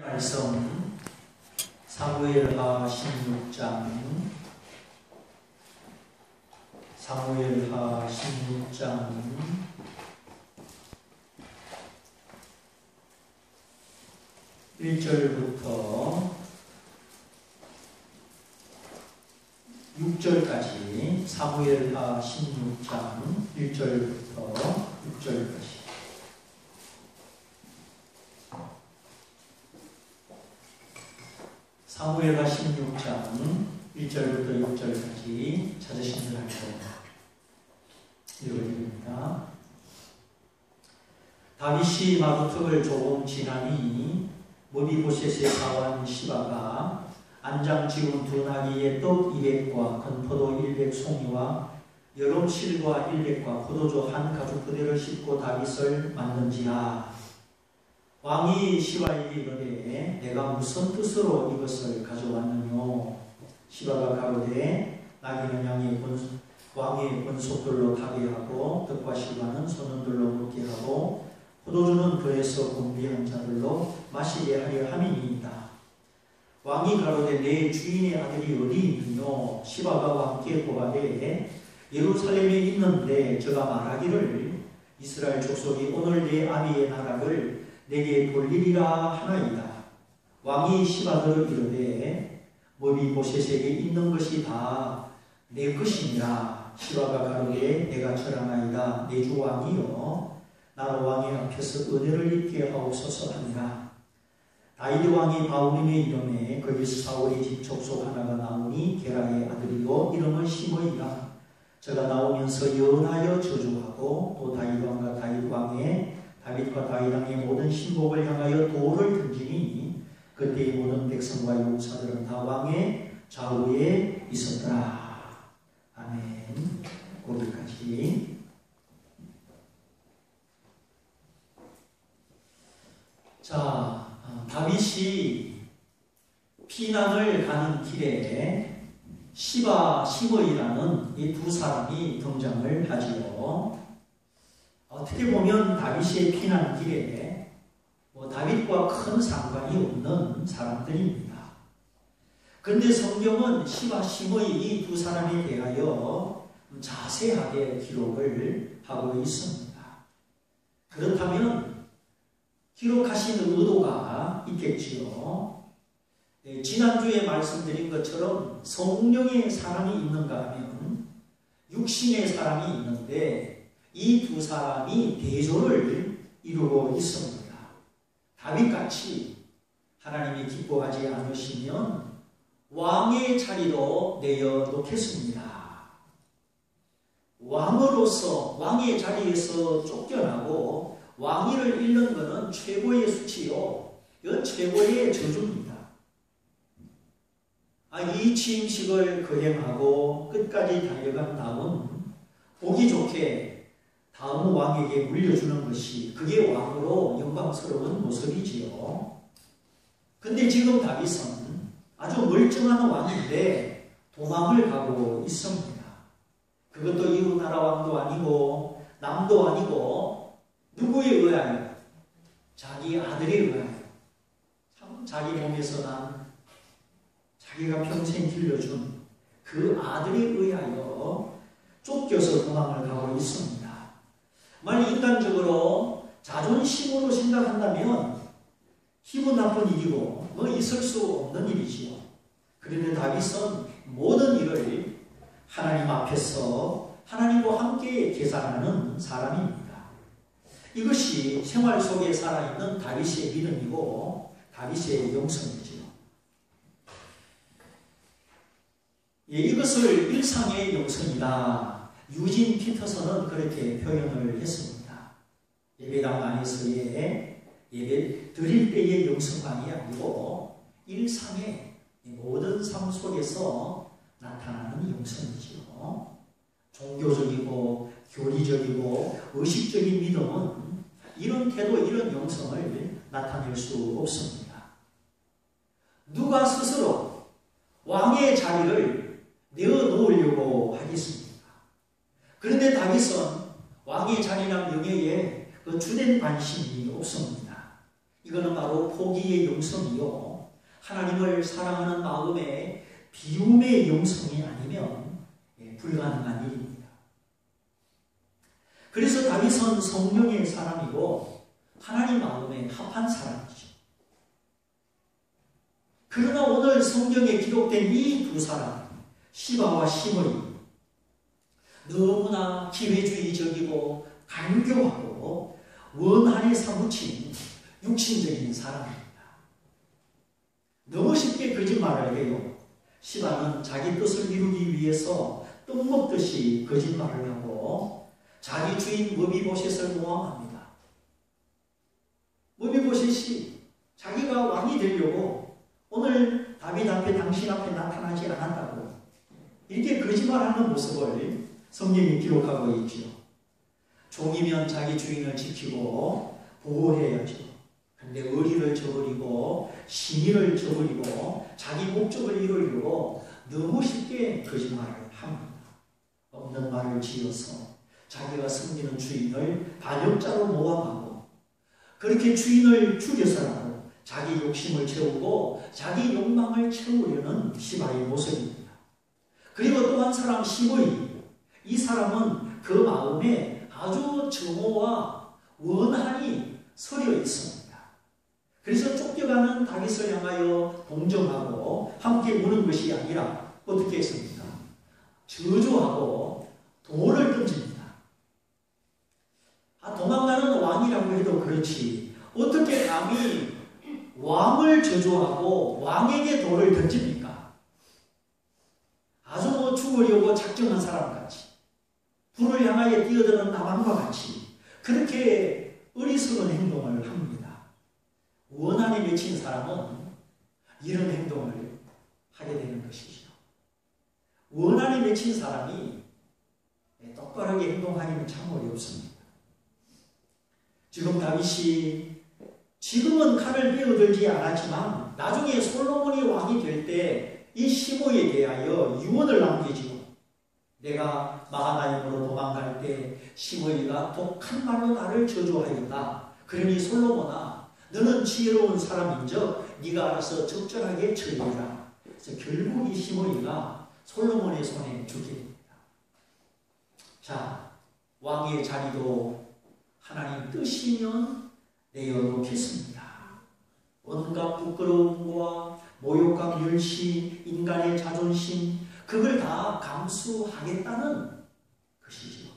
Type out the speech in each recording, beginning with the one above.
말씀 사무엘하 16장 사무엘하 16장 1절부터 6절까지 사무엘하 16장 1절부터 6절까지 사무엘하 16장 1절부터 6절까지 찾으신 줄 알고 읽어드립니다. 다윗이 마루턱을 조금 지나니 모비보셋의 사원 시바가 안장 지운 두 나귀의 떡 200과 건포도 100송이와 여름 실과 100과 포도주 한 가죽 부대를 싣고 다윗을 만든지라. 왕이 시바에게 이르되 내가 무슨 뜻으로 이것을 가져왔느뇨? 시바가 가로되 나귀는 왕의 권속들로 타게 하고 떡과 실과는 소년들로 먹게 하고 포도주는 그에서 공비한 자들로 마시게 하려 함이니이다. 왕이 가로되 내 주인의 아들이 어디 있느뇨? 시바가 왕께 고하되 예루살렘에 있는데 저가 말하기를 이스라엘 족속이 오늘 내 아비의 나라를 내게 돌리리라 하나이다. 왕이 시바들을 이르되 모비보셋에게 있는 것이 다 내 것이니라. 시바가 가로되 내가 절하나이다. 내 주 왕이여 나로 왕의 앞에서 은혜를 입게 하옵소서 하니라. 다윗 왕이 바울임의 이름에 거기서 사울의 집 족속 하나가 나오니 게라의 아들이요 이름은 시므이라. 저가 나오면서 연하여 저주하고 또 다윗 왕과 다윗과 다윗 왕의 모든 신복을 향하여 돌을 던지니 그때의 모든 백성과 용사들은 다 왕의 좌우에 있었더라. 아멘. 거기까지. 자, 다윗이 피난을 가는 길에 시바, 시므이라는 이 두 사람이 등장을 하지요. 어떻게 보면 다윗의 피난 길에 다윗과 큰 상관이 없는 사람들입니다. 그런데 성경은 시바, 시므이 이 두 사람에 대하여 자세하게 기록을 하고 있습니다. 그렇다면 기록하신 의도가 있겠지요. 지난주에 말씀드린 것처럼 성령의 사람이 있는가 하면 육신의 사람이 있는데 이 두 사람이 대조를 이루고 있습니다. 다윗같이 하나님이 기뻐하지 않으시면 왕의 자리도 내어놓겠습니다. 왕으로서 왕의 자리에서 쫓겨나고 왕위를 잃는 것은 최고의 수치요. 이건 최고의 저주입니다. 이 취임식을 거행하고 끝까지 달려간 다음 보기 좋게 다음 왕에게 물려주는 것이 그게 왕으로 영광스러운 모습이지요. 근데 지금 다윗은 아주 멀쩡한 왕인데 도망을 가고 있습니다. 그것도 이웃나라 왕도 아니고 남도 아니고 누구에 의하여? 자기 아들에 의하여. 참 자기 몸에서 난 자기가 평생 길러준 그 아들에 의하여 쫓겨서 도망을 가고 있습니다. 만약 인간적으로 자존심으로 생각한다면 기분 나쁜 일이고 있을 수 없는 일이지요. 그런데 다윗은 모든 일을 하나님 앞에서 하나님과 함께 계산하는 사람입니다. 이것이 생활 속에 살아있는 다윗의 믿음이고 다윗의 영성이지요. 이것을 일상의 영성이다. 유진 피터슨은 그렇게 표현을 했습니다. 예배당 안에서의 예배 드릴 때의 영성만이 아니고 일상의 모든 삶 속에서 나타나는 영성이지요. 종교적이고 교리적이고 의식적인 믿음은 이런 태도, 이런 영성을 나타낼 수 없습니다. 누가 스스로 왕의 자리를 내어놓으려고 하겠습니까? 그런데 다윗은 왕의 자리나 명예에 그 주된 관심이 없습니다. 이거는 바로 포기의 영성이요. 하나님을 사랑하는 마음의 비움의 영성이 아니면 불가능한 일입니다. 그래서 다윗은 성령의 사람이고 하나님 마음에 합한 사람이죠. 그러나 오늘 성경에 기록된 이 두 사람, 시바와 시므이, 너무나 기회주의적이고 간교하고 원한에 사무친 육신적인 사람입니다. 너무 쉽게 거짓말을 해요. 시바는 자기 뜻을 이루기 위해서 떡먹듯이 거짓말을 하고 자기 주인 머비보셋을 모함합니다. 머비보셋이 자기가 왕이 되려고 오늘 다윗 앞에 당신 앞에 나타나지 않았다고 이렇게 거짓말하는 모습을 성경이 기록하고 있죠. 종이면 자기 주인을 지키고 보호해야죠. 근데 의리를 저버리고 신의를 저버리고 자기 목적을 이루려고 너무 쉽게 거짓말을 합니다. 없는 말을 지어서 자기가 섬기는 주인을 반역자로 모함하고 그렇게 주인을 죽여서라도 자기 욕심을 채우고 자기 욕망을 채우려는 시바의 모습입니다. 그리고 또 한 사람 시므이, 이 사람은 그 마음에 아주 정오와 원한이 서려 있습니다. 그래서 쫓겨가는 다윗을 향하여 동정하고 함께 우는 것이 아니라 어떻게 했습니까? 저주하고 돌을 던집니다. 도망가는 왕이라고 해도 그렇지 어떻게 감히 왕을 저주하고 왕에게 돌을 던집니까? 아주 죽으려고 작정한 사람같이 불을 향하여 뛰어드는 나만과 같이 그렇게 어리석은 행동을 합니다. 원한에 맺힌 사람은 이런 행동을 하게 되는 것이죠. 원한에 맺힌 사람이 똑바르게 행동하기는 참 어렵습니다. 지금 다윗이 지금은 칼을 베어들지 않았지만 나중에 솔로몬이 왕이 될 때 이 시므이에 대하여 유언을 남기지요. 내가 마하나임으로 도망갈 때 시므이가 독한 말로 나를 저주하였다. 그러니 솔로몬아 너는 지혜로운 사람인즉 네가 알아서 적절하게 처리해라. 그래서 결국 이 시므이가 솔로몬의 손에 죽게 됩니다. 자, 왕의 자리도 하나님 뜻이면 내어놓겠습니다. 온갖 부끄러움과 모욕과 멸시, 인간의 자존심 그걸 다 감수하겠다는 것이죠.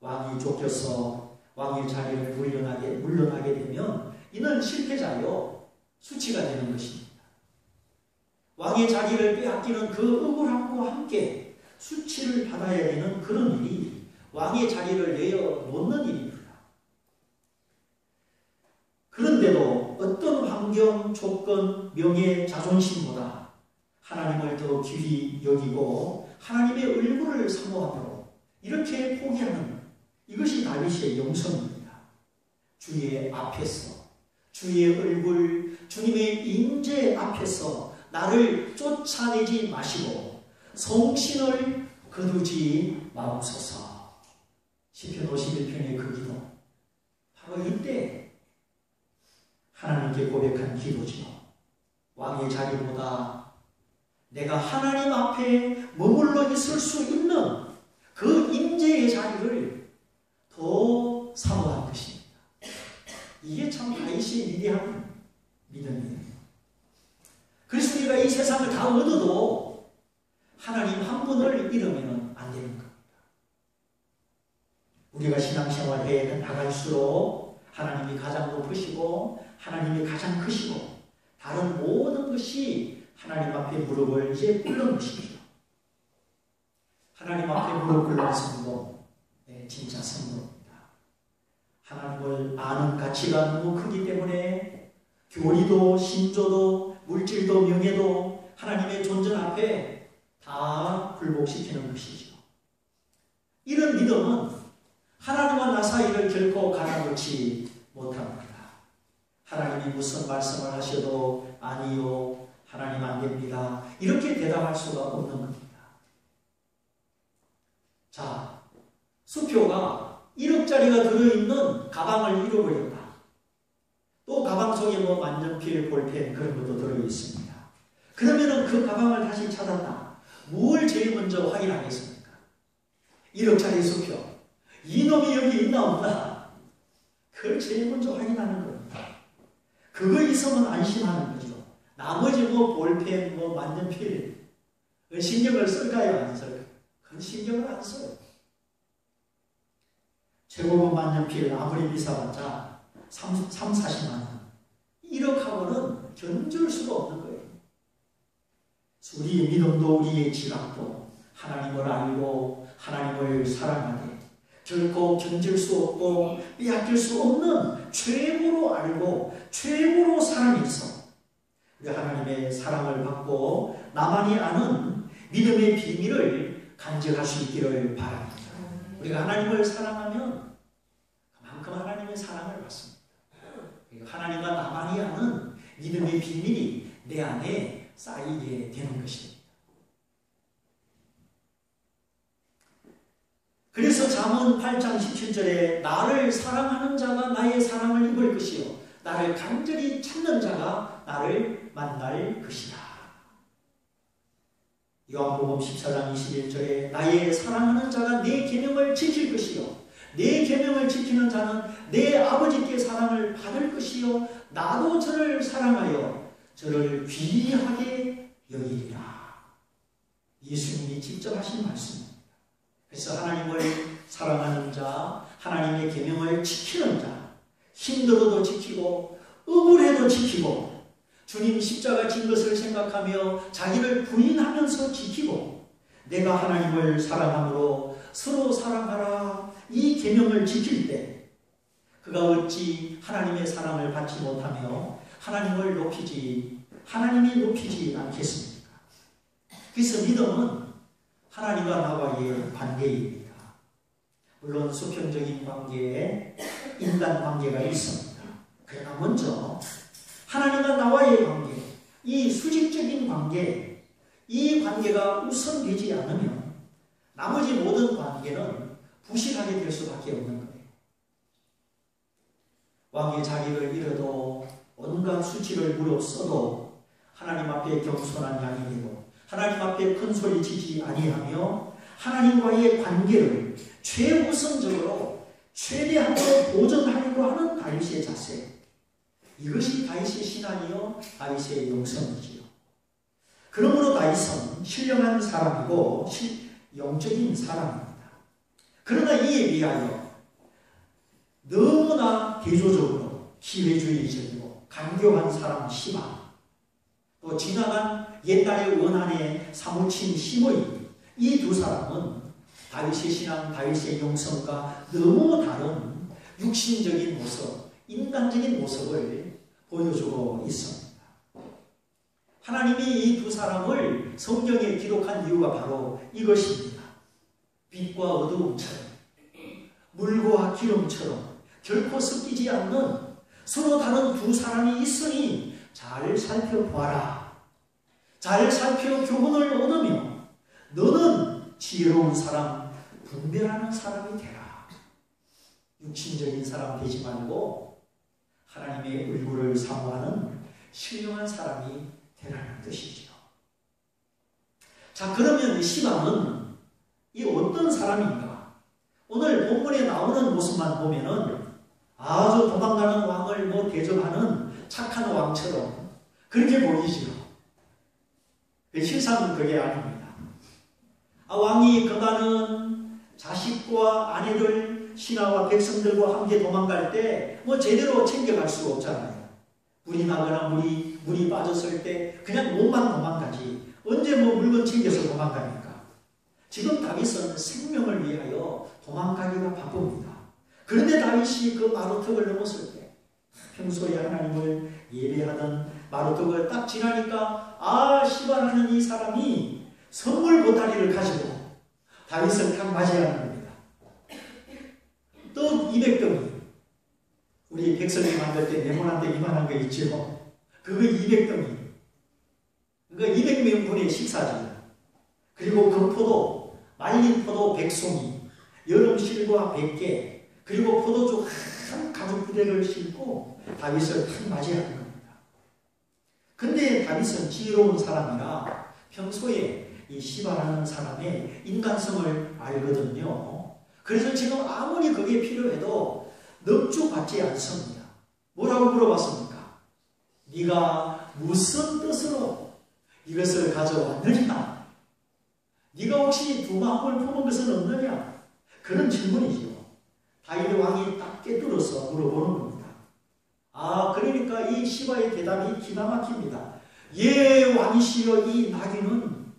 왕이 쫓겨서 왕의 자리를 물러나게 되면 이는 실패자요 수치가 되는 것입니다. 왕의 자리를 빼앗기는 그 억울함과 함께 수치를 받아야 되는 그런 일이 왕의 자리를 내어놓는 일입니다. 그런데도 어떤 환경, 조건, 명예, 자존심보다 하나님을 더 귀히 여기고 하나님의 얼굴을 사모함으로 이렇게 포기하는 이것이 다윗의 영성입니다. 주의 앞에서 주의 얼굴, 주님의 임재 앞에서 나를 쫓아내지 마시고 성신을 거두지 마옵소서. 시편 51편의 그 기도 바로 이때 하나님께 고백한 기도지요. 왕의 자리보다 내가 하나님 앞에 머물러 있을 수 있는 그 임재의 자리를 더 사모한 것입니다. 이게 참 다윗의 위대한 믿음이에요. 그래서 우리가 이 세상을 다 얻어도 하나님 한 분을 잃으면 안 되는 겁니다. 우리가 신앙생활에 나갈수록 하나님이 가장 높으시고 하나님이 가장 크시고 다른 모든 것이 하나님 앞에 무릎을 이제 꿇는 것이죠. 하나님 앞에 무릎 꿇는 성도, 진짜 성도입니다. 하나님을 아는 가치가 너무 크기 때문에 교리도 신조도 물질도 명예도 하나님의 존재 앞에 다 굴복시키는 것이죠. 이런 믿음은 하나님과 나 사이를 결코 갈아놓지 못합니다. 하나님이 무슨 말씀을 하셔도 아니요, 하나님 안 됩니다. 이렇게 대답할 수가 없는 겁니다. 자, 수표가 1억짜리가 들어있는 가방을 잃어버렸다. 또 가방 속에 뭐 만년필, 볼펜 그런 것도 들어있습니다. 그러면은 그 가방을 다시 찾았다. 뭘 제일 먼저 확인하겠습니까? 1억짜리 수표. 이놈이 여기 있나 없나? 그걸 제일 먼저 확인하는 겁니다. 그거 있으면 안심하는 거죠. 나머지 뭐 볼펜, 뭐 만년필 신경을 쓸까요? 안 쓸까요? 그건 신경을 안 써요. 최고급 만년필 아무리 비싸봤자 40만 원. 1억하고는 견줄 수가 없는 거예요. 우리의 믿음도 우리의 지각도 하나님을 알고 하나님을 사랑하되 결코 견딜 수 없고 빼앗길 수 없는 최고로 알고 최고로 사랑해서 우리 하나님의 사랑을 받고 나만이 아는 믿음의 비밀을 간직할 수 있기를 바랍니다. 우리가 하나님을 사랑하면 그만큼 하나님의 사랑을 받습니다. 하나님과 나만이 아는 믿음의 비밀이 내 안에 쌓이게 되는 것입니다. 그래서 잠언 8장 17절에 나를 사랑하는 자가 나의 사랑을 입을 것이요 나를 간절히 찾는 자가 나를 만날 것이다. 요한복음 14장 21절에 나의 사랑하는 자가 내 계명을 지킬 것이요 내 계명을 지키는 자는 내 아버지께 사랑을 받을 것이요 나도 저를 사랑하여 저를 귀하게 여기리라. 예수님이 직접 하신 말씀입니다. 그래서 하나님을 사랑하는 자, 하나님의 계명을 지키는 자, 힘들어도 지키고 억울해도 지키고 주님 십자가 진 것을 생각하며 자기를 부인하면서 지키고 내가 하나님을 사랑함으로 서로 사랑하라 이 계명을 지킬 때 그가 어찌 하나님의 사랑을 받지 못하며 하나님이 높이지 않겠습니까? 그래서 믿음은 하나님과 나와의 관계입니다. 물론 수평적인 관계에 인간 관계가 있습니다. 그러나 먼저 하나님과 나와의 관계, 이 수직적인 관계, 이 관계가 우선되지 않으면 나머지 모든 관계는 부실하게 될 수밖에 없는 거예요. 왕이 자기를 잃어도 온갖 수치를 무릅 써도 하나님 앞에 겸손한 양이 되고 하나님 앞에 큰 소리 치지 아니하며 하나님과의 관계를 최우선적으로 최대한으로 보존하려고 하는 다윗의 자세. 이것이 다윗의 신앙이요 다윗의 영성이지요. 그러므로 다윗은 신령한 사람이고 영적인 사람입니다. 그러나 이에 비하여 너무나 대조적으로 기회주의적이고 간교한 사람 시바, 또 지나간 옛날의 원한에 사무친 시므이, 이 두 사람은 다윗의 신앙, 다윗의 영성과 너무 다른 육신적인 모습, 인간적인 모습을 보여주고 있습니다. 하나님이 이 두 사람을 성경에 기록한 이유가 바로 이것입니다. 빛과 어두움처럼, 물과 기름처럼 결코 섞이지 않는 서로 다른 두 사람이 있으니 잘 살펴보아라. 잘 살펴 교훈을 얻으며 너는 지혜로운 사람, 분별하는 사람이 되라. 육신적인 사람 되지 말고 하나님의 얼굴을 사모하는 신령한 사람이 되라는 뜻이죠. 자, 그러면 시바는 이 어떤 사람인가? 오늘 본문에 나오는 모습만 보면은 아주 도망가는 왕을 대접하는 착한 왕처럼 그렇게 보이죠. 실상은 그게 아닙니다. 왕이 그가는 자식과 아내들, 신하와 백성들과 함께 도망갈 때 제대로 챙겨갈 수가 없잖아요. 물이 나거나 물이 빠졌을 때 그냥 몸만 도망가지 언제 물건 챙겨서 도망갑니까? 지금 다윗은 생명을 위하여 도망가기가 바쁩니다. 그런데 다윗이 그 마루턱을 넘었을 때 평소에 하나님을 예배하던 마루턱을 딱 지나니까 시바라는 이 사람이 선물 보따리를 가지고 다윗을 딱 맞이하는 겁니다. 떡 200덩이, 우리 백설기 만들 때 네모난 데 이만한 거 있죠. 그거 200덩이, 그거 200명분의 식사죠. 그리고 금포도, 말린 포도 100송이, 여름 실과 100개, 그리고 포도주 한 가죽 부대를 싣고 다윗을 탁 맞이하는 겁니다. 근데 다윗은 지혜로운 사람이라 평소에 이 시바라는 사람의 인간성을 알거든요. 그래서 지금 아무리 그게 필요해도 넙죽받지 않습니다. 뭐라고 물어봤습니까? 네가 무슨 뜻으로 이것을 가져왔느냐? 네가 혹시 두 마음을 품은 것은 없느냐? 그런 질문이죠. 다윗 왕이 딱 깨뚫어서 물어보는 겁니다. 그러니까 이 시바의 대답이 기가 막힙니다. 예, 왕이시여, 이 나귀는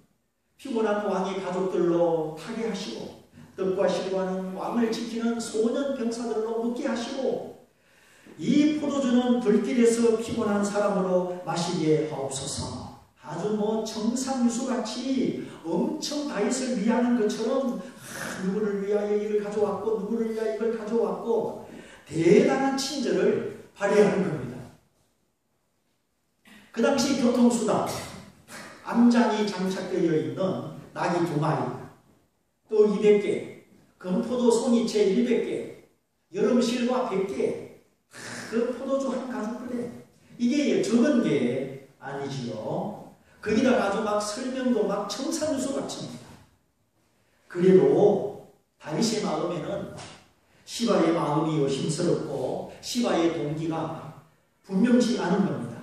피곤한 왕의 가족들로 타게 하시고 떡과 실과는 왕을 지키는 소년 병사들로 먹게 하시고 이 포도주는 들길에서 피곤한 사람으로 마시게 하옵소서. 아주 청산유수같이 엄청 다윗을 위하는 것처럼 누구를 위하여 이걸 가져왔고 누구를 위하여 이걸 가져왔고 대단한 친절을 발휘하는 겁니다. 그 당시 교통수단 암장이 장착되어 있는 나귀 2마리, 또 200개, 금포도 송이채 100개, 여름실과 100개, 그 포도주 한 가죽부대. 이게 적은 게 아니지요. 거기다가 아주 막 설명도 막 청산유수 같습니다. 그래도 다윗의 마음에는 시바의 마음이 의심스럽고 시바의 동기가 분명치 않은 겁니다.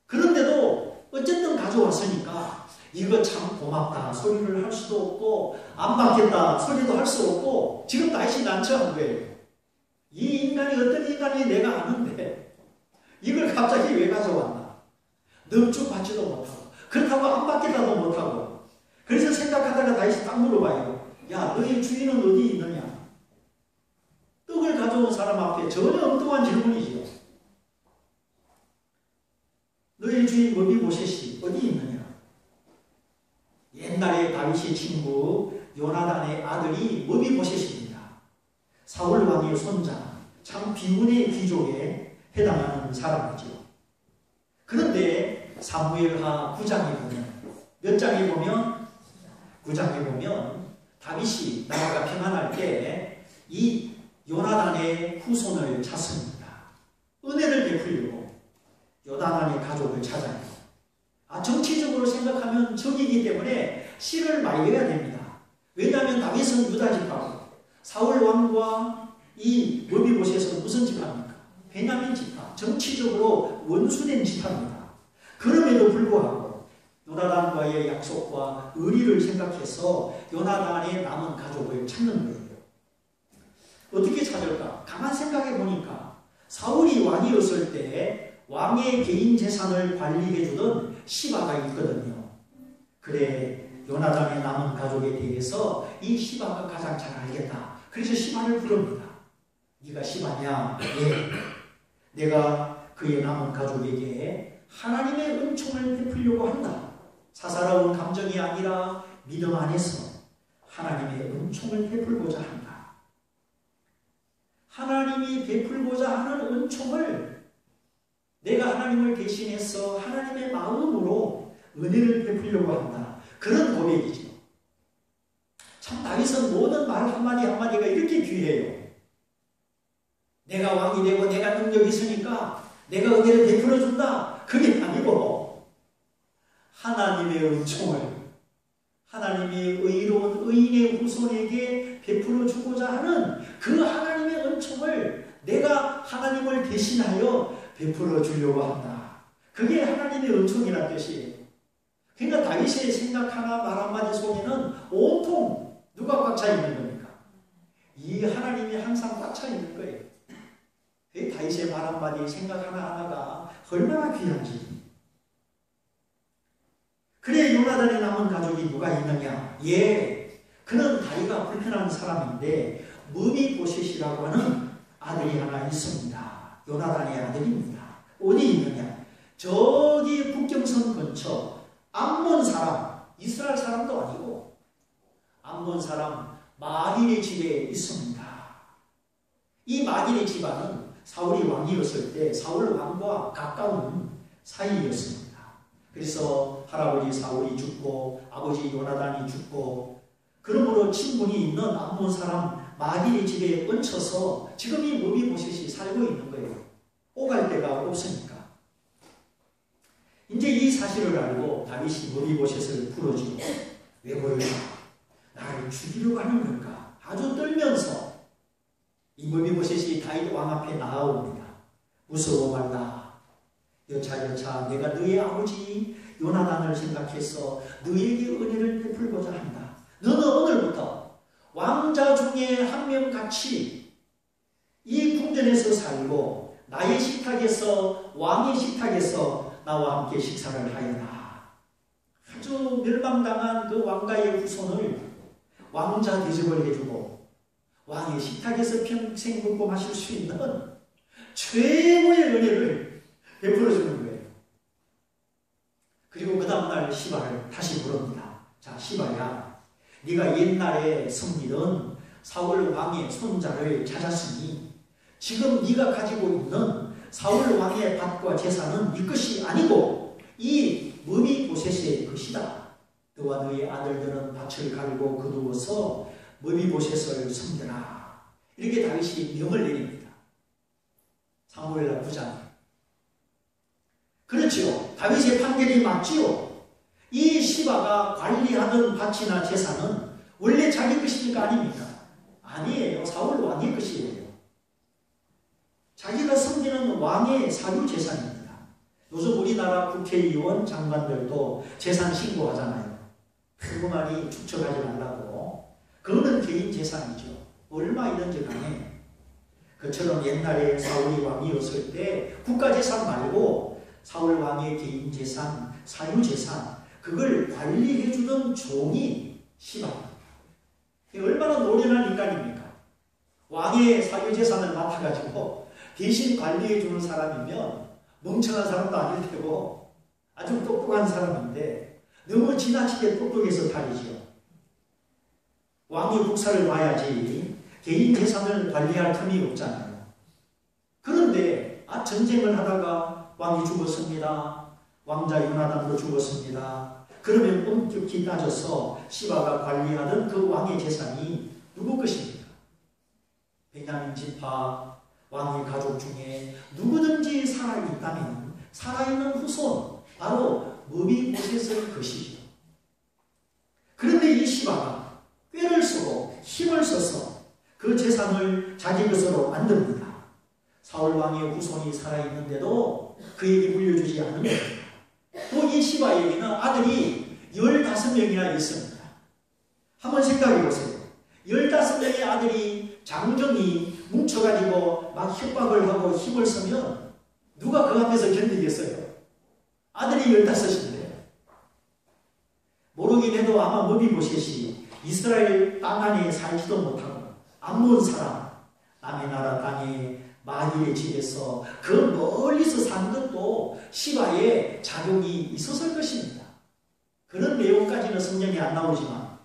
그런데도 어쨌든 가져왔으니까 이거 참 고맙다 소리를 할 수도 없고 안 받겠다 소리도 할 수 없고 지금 다윗이 난처한 거예요. 이 인간이 어떤 인간이 내가 아는데 이걸 갑자기 왜 가져왔나? 넙죽 받지도 못하고 그렇다고 안 받겠다도 못하고 그래서 생각하다가 다윗이 딱 물어봐요. 야, 너희 주인은 어디 있느냐? 떡을 가져온 사람 앞에 전혀 엉뚱한 질문이지요. 너희 주인 머비보셋이 어디 있느냐? 옛날에 다윗의 친구 요나단의 아들이 머비보셋입니다. 사울 왕의 손자, 참 비운의 귀족에 해당하는 사람이죠. 그런데 사무엘하 9장에 보면 몇 장에 보면 9장에 보면 다윗이 나라가 평안할 때 이 요나단의 후손을 찾습니다. 은혜를 베풀려고 요나단의 가족을 찾아요. 정치적으로 생각하면 적이기 때문에 씨를 말려야 됩니다. 왜냐하면 다윗은 유다 지파고 사울 왕과 이 머비보셋은 무슨 지파입니까? 베냐민 지파. 정치적으로 원수된 지파입니다. 그럼에도 불구하고 요나단과의 약속과 의리를 생각해서 요나단의 남은 가족을 찾는 거예요. 어떻게 찾을까? 가만 생각해 보니까 사울이 왕이었을 때 왕의 개인 재산을 관리해 주던 시바가 있거든요. 그래, 요나단의 남은 가족에 대해서 이 시바가 가장 잘 알겠다. 그래서 시바를 부릅니다. 네가 시바냐? 예. 내가 그의 남은 가족에게 하나님의 은총을 베풀려고 한다. 사사로운 감정이 아니라 믿음 안에서 하나님의 은총을 베풀고자 한다. 하나님이 베풀고자 하는 은총을 내가 하나님을 대신해서 하나님의 마음으로 은혜를 베풀려고 한다. 그런 고백이죠. 참 다윗은 모든 말 한마디 한마디가 이렇게 귀해요. 내가 왕이 되고 내가 능력이 있으니까 내가 은혜를 베풀어 준다. 그게 아니고 하나님의 은총을 하나님이 의로운 의인의 후손에게 베풀어 주고자 하는 그 하나님의 은총을 내가 하나님을 대신하여 베풀어 주려고 한다. 그게 하나님의 은총이라는 뜻이에요. 그러니까 다윗의 생각 하나 말 한마디 속에는 온통 누가 꽉 차 있는 겁니까? 이 하나님이 항상 꽉 차 있는 거예요. 다윗의 말 한마디 생각 하나하나가 얼마나 귀한지. 그래, 요나단의 남은 가족이 누가 있느냐? 예, 그는 다리가 불편한 사람인데 머비보셋이라고 하는 아들이 하나 있습니다. 요나단의 아들입니다. 어디 있느냐? 저기 국경선 근처 암몬 사람, 이스라엘 사람도 아니고 암몬 사람 마길의 집에 있습니다. 이 마길의 집안은 사울이 왕이었을 때 사울 왕과 가까운 사이였습니다. 그래서 할아버지 사울이 죽고 아버지 요나단이 죽고 그러므로 친분이 있는 암몬 사람 마귀의 집에 얹혀서 지금 이 머비보셋이 살고 있는 거예요. 오갈 데가 없으니까. 이제 이 사실을 알고 다윗이 머비보셋을 부르지요. 왜 보여줘? 나를 죽이려고 하는 걸까? 아주 떨면서 이 머비보셋이 다윗 왕 앞에 나아옵니다. 무서워 말라. 여차 내가 너의 아버지 요나단을 생각해서 너에게 은혜를 베풀고자 한다. 너는 오늘부터 왕자 중에 한 명같이 이 궁전에서 살고 나의 식탁에서 왕의 식탁에서 나와 함께 식사를 하여라. 아주 멸망당한 그 왕가의 후손을 왕자 대접을 해주고 왕의 식탁에서 평생 먹고 마실 수 있는 최고의 은혜를 베풀어주는 거예요. 그리고 그 다음날 시바를 다시 부릅니다. 자, 시바야, 네가 옛날에 섬기던 사울 왕의 손자를 찾았으니 지금 네가 가지고 있는 사울 왕의 밭과 재산은 네 것이 아니고 이 머비보셋의 것이다. 너와 너의 아들들은 밭을 갈고 거두어서 머비보셋을 섬겨라. 이렇게 다윗이 명을 내립니다. 사무엘하 9장. 그렇지요. 다윗의 판결이 맞지요. 이 시바가 관리하던 밭이나 재산은 원래 자기 것입니까? 아닙니까? 아니에요. 사울 왕의 것이에요. 자기가 섬기는 왕의 사유 재산입니다. 요즘 우리나라 국회의원 장관들도 재산 신고하잖아요. 평범하니 축척하지 말라고. 그거는 개인 재산이죠. 얼마이든지 간에. 그처럼 옛날에 사울이 왕이었을 때 국가재산 말고 사울 왕의 개인 재산, 사유 재산, 그걸 관리해주던 종이 시바입니다. 얼마나 노련한 인간입니까? 왕의 사유 재산을 맡아가지고 대신 관리해주는 사람이면 멍청한 사람도 아닐 테고 아주 똑똑한 사람인데 너무 지나치게 똑똑해서 탈이죠. 왕이 국사를 봐야지 개인 재산을 관리할 틈이 없잖아요. 그런데 전쟁을 하다가 왕이 죽었습니다. 왕자 요나단도 죽었습니다. 그러면 엄격히 따져서 시바가 관리하던 그 왕의 재산이 누구 것입니까? 베냐민 지파 왕의 가족 중에 누구든지 살아있다면 살아있는 후손, 바로 머비보셋의 것이죠. 그런데 이 시바가 꾀를 쓰고 힘을 써서 그 재산을 자기 것으로 만듭니다. 사울 왕의 후손이 살아있는데도 그에게 물려주지 않은 겁니다. 또 이 시바에게는 아들이 15명이나 있습니다. 한번 생각해 보세요. 15명의 아들이 장정이 뭉쳐가지고 막 협박을 하고 힘을 쓰면 누가 그 앞에서 견디겠어요? 아들이 15인데. 모르긴 해도 아마 머비보셋이 이스라엘 땅 안에 살지도 못하고 암몬 사람, 남의 나라 땅에 마귀의 집에서 그 멀리서 산 것도 시바의 작용이 있었을 것입니다. 그런 내용까지는 성경에 안 나오지만,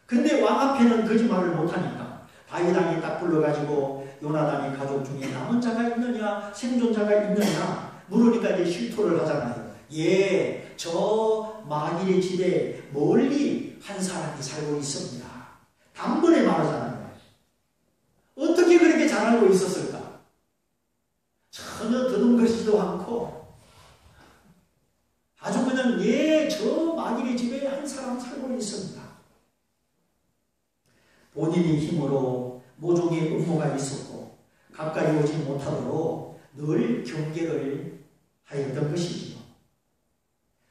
근데 왕 앞에는 거짓말을 못하니까 다윗 왕이 딱 불러가지고 요나단의 가족 중에 남은 자가 있느냐 생존자가 있느냐 물으니까 이제 실토를 하잖아요. 예, 저 마귀의 집에 멀리 한 사람이 살고 있습니다. 단번에 말하잖아요. 어떻게 그렇게 잘 알고 있었을까? 전혀 더듬거리지도 않고 아주 그냥 예, 저 마귀의 집에 한 사람 살고 있습니다. 본인의 힘으로 모종의 음모가 있었고 가까이 오지 못하도록 늘 경계를 하였던 것이지요.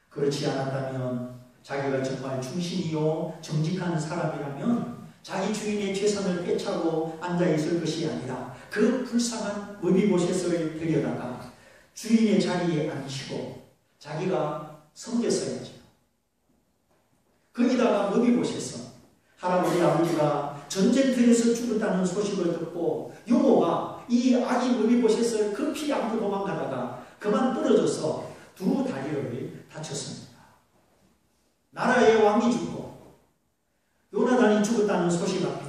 그렇지 않았다면 자기가 정말 충신이요 정직한 사람이라면 자기 주인의 재산을 빼차고 앉아있을 것이 아니라 그 불쌍한 머비보셋을 데려다가 주인의 자리에 앉히고 자기가 섬겼어야죠. 거기다가 머비보셋은 할아버지 아버지가 전쟁터에서 죽었다는 소식을 듣고 유모가 이 아기 머비보셋을 급히 안고 도망가다가 그만 떨어져서 두 다리를 다쳤습니다. 나라의 왕이 죽고 요나단이 죽었다는 소식 앞에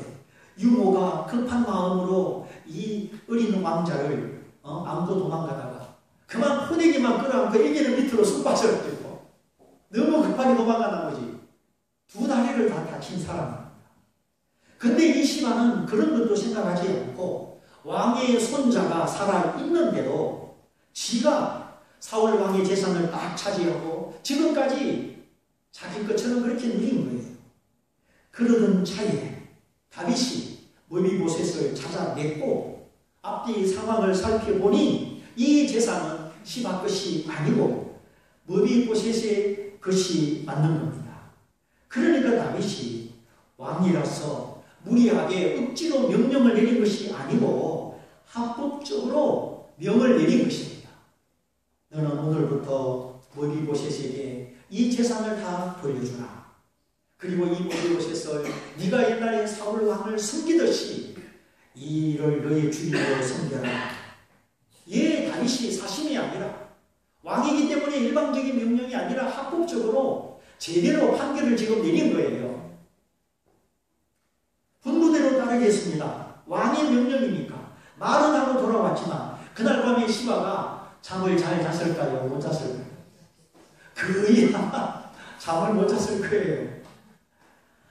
유모가 급한 마음으로 이 어린 왕자를 안고 도망가다가 그만 호내기만 끌어안고 애기는 밑으로 쑥 빠져버리고 너무 급하게 도망간 나머지 두 다리를 다 다친 사람입니다. 근데 이 시바는 그런 것도 생각하지 않고 왕의 손자가 살아있는데도 지가 사울 왕의 재산을 딱 차지하고 지금까지 자기 것처럼 그렇게 누린 거예요. 그러던 차에 다윗이 므비보셋을 찾아냈고 앞뒤 상황을 살펴보니 이 재산은 시바 것이 아니고 므비보셋의 것이 맞는 겁니다. 그러니까 다윗이 왕이라서 무리하게 억지로 명령을 내린 것이 아니고 합법적으로 명을 내린 것입니다. 너는 오늘부터 므비보셋에게 이 재산을 다 돌려주라. 그리고 이 므비보셋을 네가 옛날에 사울 왕을 섬기듯이 이를 너의 주인으로 섬겨라. 예, 다윗이 사심이 아니라 왕이기 때문에 일방적인 명령이 아니라 합법적으로 제대로 판결을 지금 내린 거예요. 분부대로 따르겠습니다. 왕의 명령이니까 말은 하고 돌아왔지만 그날 밤에 시바가 잠을 잘 잤을까요? 못 잤을까요? 그야 잠을 못 잤을 거예요.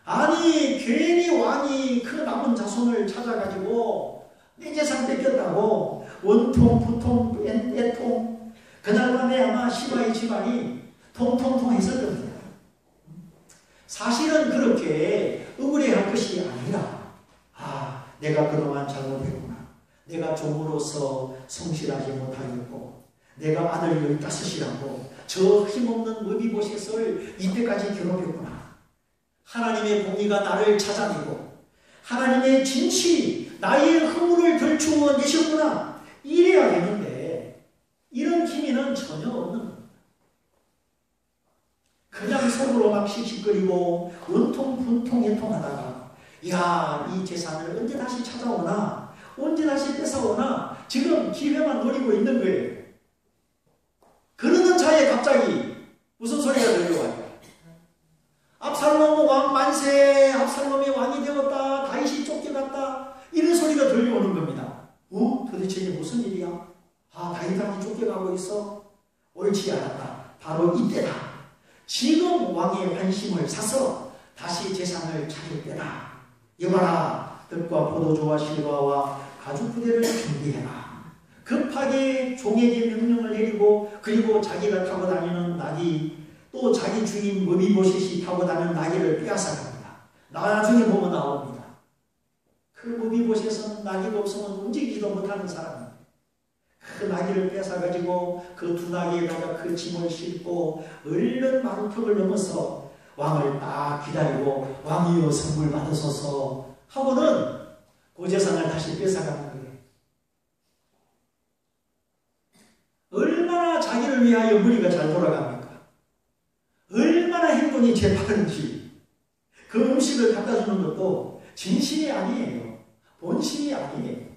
아니 괜히 왕이 그 남은 자손을 찾아가지고 내 재산 뺏겼다고 원통 부통 애통 그날 밤에 아마 시바의 집안이 통통통 했을 겁니다. 사실은 그렇게 억울해할 것이 아니라 내가 그동안 잘못했구나. 내가 종으로서 성실하지 못하였고 내가 아들 15이라고 저 힘없는 므비보셋을 이때까지 괴롭혔구나. 하나님의 공의가 나를 찾아내고 하나님의 진실이 나의 허물을 들추어 내셨구나. 이래야 되는데 이런 기미는 전혀 없는 겁니다. 그냥 속으로만 씩씩거리고 원통 분통 해통하다가 야, 이 재산을 언제 다시 찾아오나 언제 다시 뺏어오나 지금 기회만 노리고 있는 거예요. 그러는 차에 갑자기 무슨 소리가 들려와요? 압살롬 왕 만세, 압살롬이 왕이 되었다, 다윗이 쫓겨갔다, 이런 소리가 들려오는 겁니다. 도대체 이게 무슨 일이야? 다윗 왕이 쫓겨가고 있어? 옳지 않았다. 바로 이때다. 지금 왕의 환심을 사서 다시 재산을 찾을 때다. 여봐라, 뜰과 포도주와 실과와 가죽 부대를 준비해라. 급하게 종에게 명령을 내리고 그리고 자기가 타고 다니는 나귀 또 자기 주인 므비보셋이 타고 다니는 나귀를 빼앗아갑니다. 나중에 보면 나옵니다. 그 므비보셋은 나귀가 없으면 움직이지도 못하는 사람입니다. 그 나귀를 뺏어가지고 그 두 나귀에다가 그 짐을 싣고 얼른 마루턱을 넘어서 왕을 딱 기다리고 왕이여 선물 받으소서 하고는 그 재산을 다시 뺏어가는 거예요. 얼마나 자기를 위하여 머리가 잘 돌아갑니까? 얼마나 행동이 재빠른지. 그 음식을 갖다 주는 것도 진심이 아니에요. 본심이 아니에요.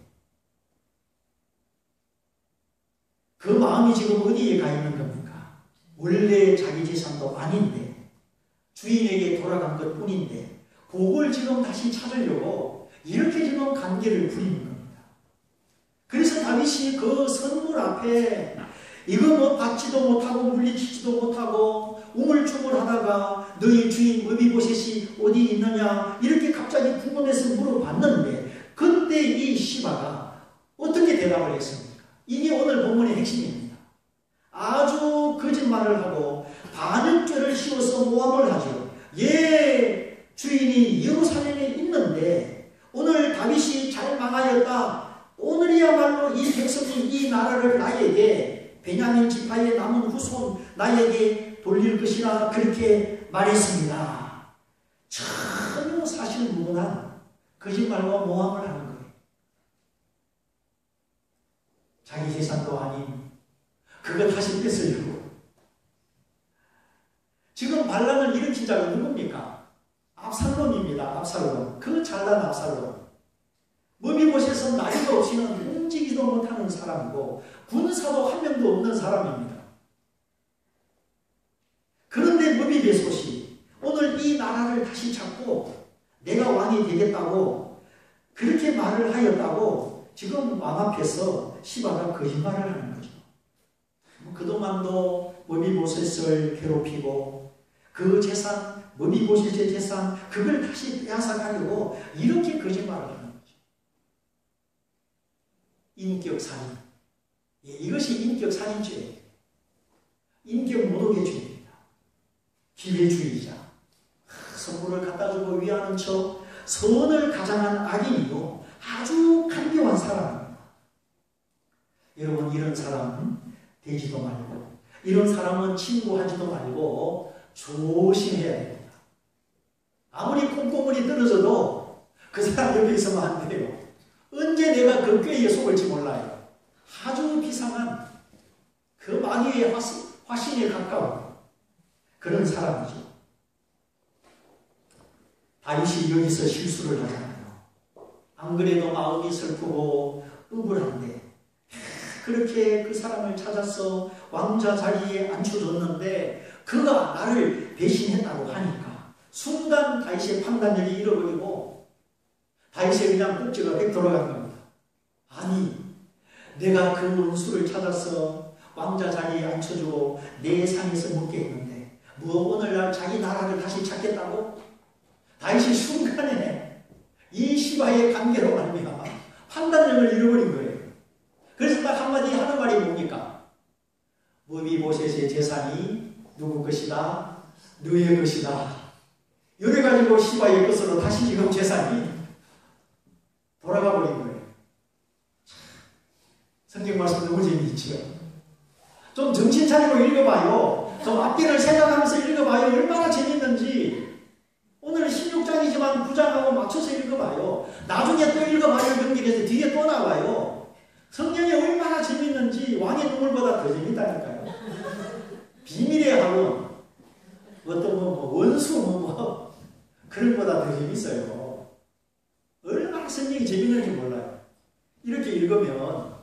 그 마음이 지금 어디에 가 있는 겁니까? 원래 자기 재산도 아닌데 주인에게 돌아간 것 뿐인데 그걸 지금 다시 찾으려고 이렇게 지금 관계를 부리는 겁니다. 그래서 다윗이 그 선물 앞에 이거 뭐 받지도 못하고 물리치지도 못하고 우물쭈물하다가 너희 주인 므비보셋이 어디 있느냐 이렇게 갑자기 궁금해서 물어봤는데 그때 이 시바가 어떻게 대답을 했습니까? 이게 오늘 본문의 핵심입니다. 아주 거짓말을 하고 반역죄를 씌워서 모함을 하죠. 예, 주인이 예루살렘에 있는데 오늘 다윗이 잘 망하였다. 오늘이야말로 이 백성이 이 나라를 나에게 베냐민 지파의 남은 후손 나에게 돌릴 것이라 그렇게 말했습니다. 전혀 사실 무근한 거짓말과 모함을 하는 거예요. 자기 재산도 아닌 그거 다시 뺏으려고. 지금 반란을 일으킨 자가 누굽니까? 압살롬입니다. 압살롬. 그 잘난 압살롬. 므비보셋은 나이가 없이는 움직이지도 못하는 사람이고 군사도 한 명도 없는 사람입니다. 그런데 므비보셋이 오늘 이 나라를 다시 찾고 내가 왕이 되겠다고 그렇게 말을 하였다고 지금 왕 앞에서 시바가 거짓말을 하는 거죠. 그동안도 므비보셋을 괴롭히고 그 재산, 머비보셋의 재산, 그걸 다시 빼앗아가려고 이렇게 거짓말을 하는 거죠. 인격 살인. 예, 이것이 인격 살인죄예요. 인격 모독의 죄입니다. 기회주의자. 선물을 갖다 주고 위하는 척 선을 가장한 악인이요. 아주 간교한 사람입니다. 여러분, 이런 사람 되지도 말고, 이런 사람은 친구하지도 말고 조심해야 됩니다. 아무리 콩고물이 떨어져도 그 사람 옆에 있으면 안 돼요. 언제 내가 그 꾀에 속을지 몰라요. 아주 비상한 그 마귀의 화신에 가까운 그런 사람이죠. 다윗이 여기서 실수를 하잖아요. 안 그래도 마음이 슬프고 우울한데 그렇게 그 사람을 찾아서 왕자 자리에 앉혀줬는데 그가 나를 배신했다고 하니까 순간 다윗의 판단력이 잃어버리고 다윗의 그냥 꼭지가 백 돌아간 겁니다. 아니, 내가 그 원수를 찾아서 왕자 자리에 앉혀주고 내 상에서 먹게 했는데 뭐 오늘날 자기 나라를 다시 찾겠다고? 다윗이 순간에 이 시바의 관계로 말미암아 판단력을 잃어버린 거예요. 그래서 딱 한마디 하는 말이 뭡니까? 머비보셋의 재산이 누구 것이다? 너의 것이다. 이래가지고 시바의 것으로 다시 지금 재산이 돌아가 버린 거예요. 성경 말씀 너무 재미있지요? 좀 정신 차리고 읽어봐요. 좀 앞뒤를 생각하면서 읽어봐요. 얼마나 재밌는지. 오늘 16장이지만 9장하고 맞춰서 읽어봐요. 나중에 또 읽어봐요. 경기에서 뒤에 또 나와요. 성경이 얼마나 재밌는지 왕의 눈물보다 더 재밌다니까요. 비밀의 학원, 어떤 원수 그런 거보다 더 재밌어요. 얼마나 성경이 재밌는지 몰라요. 이렇게 읽으면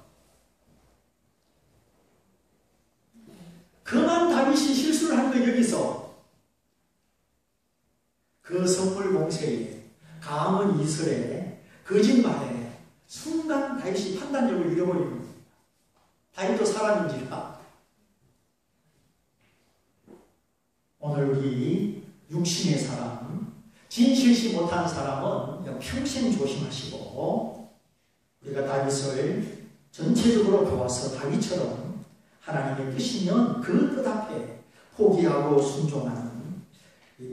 그만 다윗이 실수를 한 거 여기서 그 선물 공세에 강한 이슬에 거짓말에 순간 다윗이 판단력을 잃어버리는 겁니다. 다윗도 사람인지라. 오늘 우리 육신의 사람, 진실시 못한 사람은 평생 조심하시고 우리가 다윗을 전체적으로 보아서 다윗처럼 하나님의 뜻이면 그 뜻 앞에 포기하고 순종하는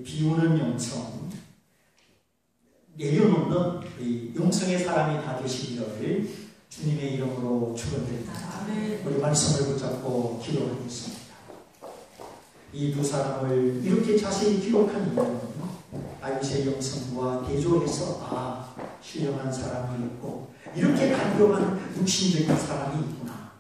비우는 영성, 내려놓는 영성의 사람이 다 되시기를 주님의 이름으로 축원드립니다. 우리 말씀을 붙잡고 기도하겠습니다. 이 두 사람을 이렇게 자세히 기록한 이유는 다윗의 영성과 대조해서 신령한 사람이 있고 이렇게 간교한 육신적인 사람이 있구나.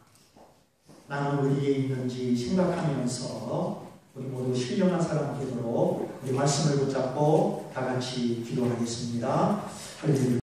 나는 어디에 있는지 생각하면서 우리 모두 신령한 사람 되도록 우리 말씀을 붙잡고 다 같이 기도하겠습니다. 할렐루야.